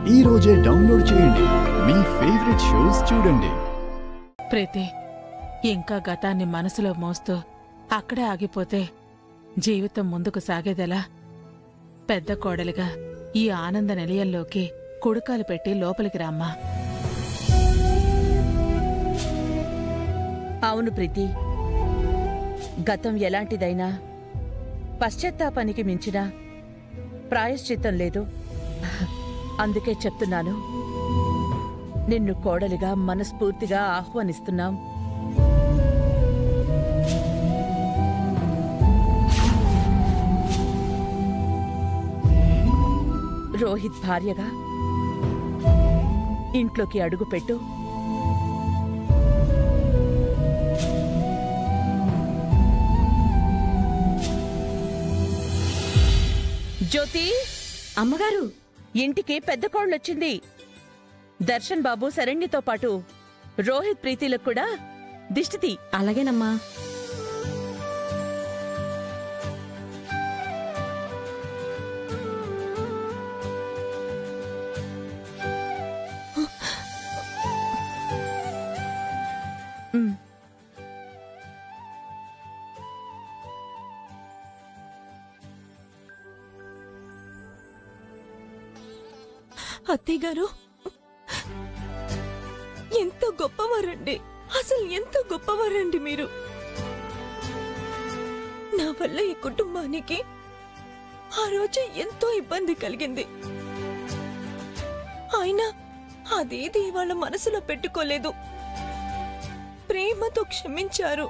ఈ రోజే డౌన్లోడ్ చేయండి. మీ ఫేవరెట్ షోస్ చూడండి. ప్రీతి, ఇంకా గతాన్ని మనసులో మోస్తూ అక్కడే ఆగిపోతే జీవితం ముందుకు సాగేదెలా? పెద్ద కోడలిగా ఈ ఆనంద నిలయంలోకి కుడుకాలు పెట్టి లోపలికి రామ్మా. అవును ప్రీతి, గతం ఎలాంటిదైనా పశ్చాత్తాపానికి మించిన ప్రాయశ్చిత్తం లేదు. అందుకే చెప్తున్నాను, నిన్ను కోడలిగా మనస్ఫూర్తిగా ఆహ్వానిస్తున్నాం. రోహిత్ భార్యగా ఇంట్లోకి అడుగుపెట్టు. జ్యోతి, అమ్మగారు, ఇంటికి పెద్ద కోళ్ళొచ్చింది. దర్శన్ బాబు శరణ్యతో పాటు రోహిత్ ప్రీతిలకు కూడా దిష్టితి. అలాగేనమ్మా. అత్తయ్యగారు, ఎంత గొప్పవారండి, అసలు ఎంత గొప్పవారండి మీరు. నా వల్ల ఈ కుటుంబానికి ఆ రోజు ఎంతో ఇబ్బంది కలిగింది. అయినా అదేది వాళ్ళ మనసులో పెట్టుకోలేదు, ప్రేమతో క్షమించారు.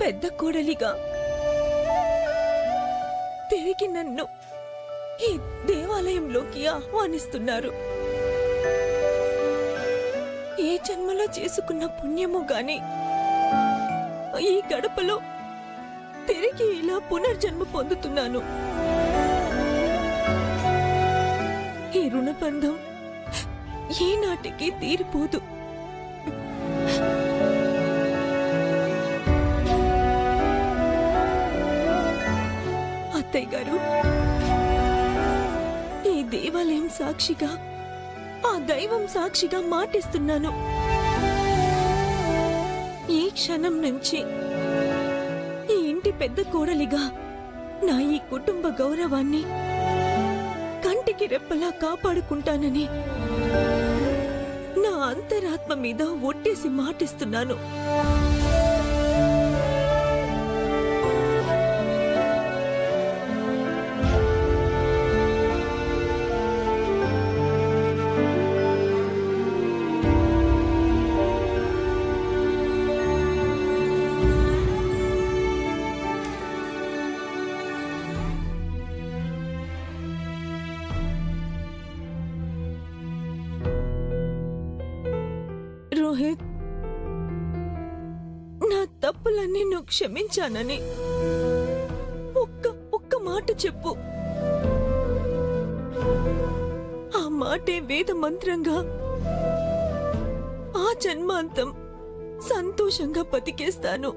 పెద్ద కోడలిగా తిరిగి నన్ను ఈ దేవాలయంలోకి ఆహ్వానిస్తున్నారు. ఏ జన్మలో చేసుకున్న పుణ్యము గాని ఈ గడపలో తిరిగి ఇలా పునర్జన్మ పొందుతున్నాను. ఈ రుణబంధం ఏనాటికి తీరిపోదు. అత్తయ్య గారు, ఈ దేవాలయం సాక్షిగా, ఆ దైవం సాక్షిగా మాటిస్తున్నాను, ఈ క్షణం నుంచి ఈ ఇంటి పెద్ద కోడలిగా నా ఈ కుటుంబ గౌరవాన్ని కంటికి రెప్పలా కాపాడుకుంటానని నా అంతరాత్మ మీద ఒట్టేసి మాటిస్తున్నాను. రోహిత్, నా తప్పులన్నీ నువ్వు క్షమించానని ఒక్క మాట చెప్పు. ఆ మాటే వేద మంత్రంగా ఆ జన్మాంతం సంతోషంగా బతికేస్తాను.